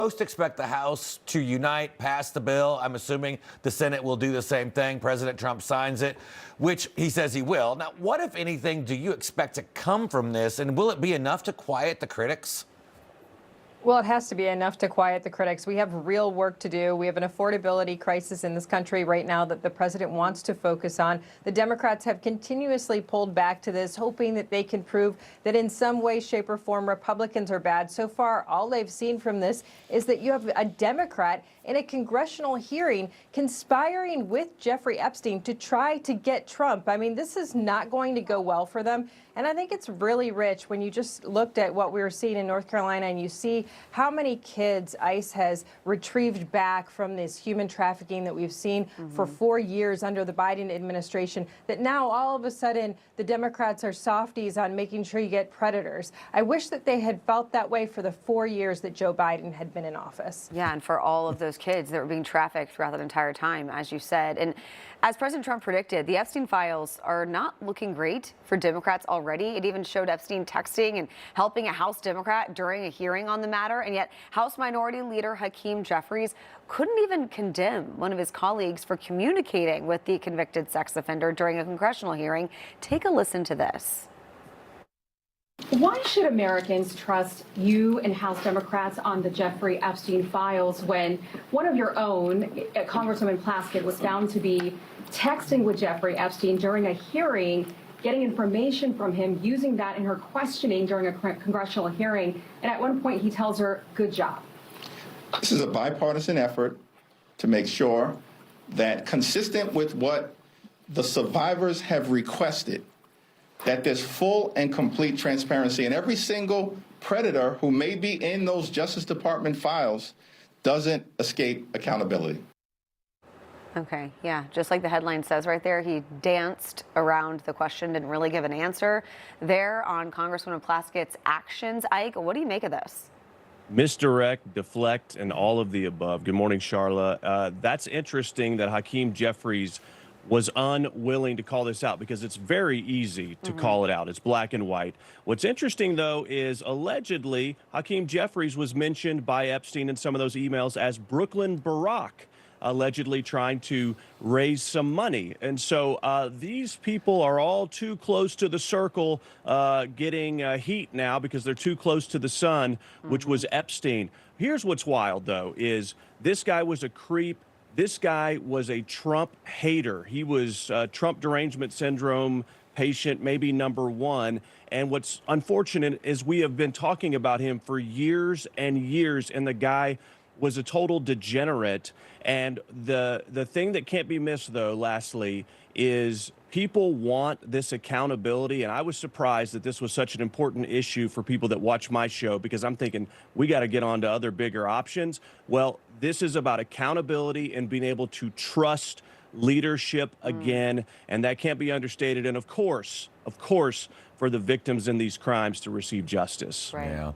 Most expect the House to unite, pass the bill. I'm assuming the Senate will do the same thing. President Trump signs it, which he says he will. Now, what, if anything, do you expect to come from this? And will it be enough to quiet the critics? Well, it has to be enough to quiet the critics. We have real work to do. We have an affordability crisis in this country right now that the president wants to focus on. The Democrats have continuously pulled back to this, hoping that they can prove that in some way, shape, or form Republicans are bad. So far, all they've seen from this is that you have a Democrat in a congressional hearing conspiring with Jeffrey Epstein to try to get Trump. I mean, this is not going to go well for them. And I think it's really rich when you just looked at what we were seeing in North Carolina and you see how many kids ICE has retrieved back from this human trafficking that we've seen for 4 years under the Biden administration, that now all of a sudden the Democrats are softies on making sure you get predators. I wish that they had felt that way for the 4 years that Joe Biden had been in office. Yeah, and for all of those kids that were being trafficked throughout that entire time, as you said. And as President Trump predicted, the Epstein files are not looking great for Democrats already. It even showed Epstein texting and helping a House Democrat during a hearing on the matter. And yet House Minority Leader Hakeem Jeffries couldn't even condemn one of his colleagues for communicating with the convicted sex offender during a congressional hearing. Take a listen to this. Why should Americans trust you and House Democrats on the Jeffrey Epstein files when one of your own, Congresswoman Plaskett, was found to be texting with Jeffrey Epstein during a hearing, getting information from him, using that in her questioning during a congressional hearing, and at one point he tells her, "Good job." This is a bipartisan effort to make sure that, consistent with what the survivors have requested, that there's full and complete transparency, and every single predator who may be in those Justice Department files doesn't escape accountability. Okay, yeah, just like the headline says right there, he danced around the question, didn't really give an answer there on Congresswoman Plaskett's actions. Ike, what do you make of this? Misdirect, deflect, and all of the above. Good morning, Charla. That's interesting that Hakeem Jeffries was unwilling to call this out, because it's very easy to call it out. It's black and white. What's interesting, though, is allegedly Hakeem Jeffries was mentioned by Epstein in some of those emails as Brooklyn Barack, allegedly trying to raise some money. And so these people are all too close to the circle, getting heat now because they're too close to the sun, which was Epstein. Here's what's wild, though, is this guy was a creep. This guy was a Trump hater. He was Trump derangement syndrome patient, maybe #1. And what's unfortunate is we have been talking about him for years and years, and the guy was a total degenerate. And the thing that can't be missed, though, lastly, is people want this accountability. And I was surprised that this was such an important issue for people that watch my show, because I'm thinking we got to get on to other bigger options. Well, this is about accountability and being able to trust leadership again. And that can't be understated. And of course, for the victims in these crimes to receive justice. Right. Yeah.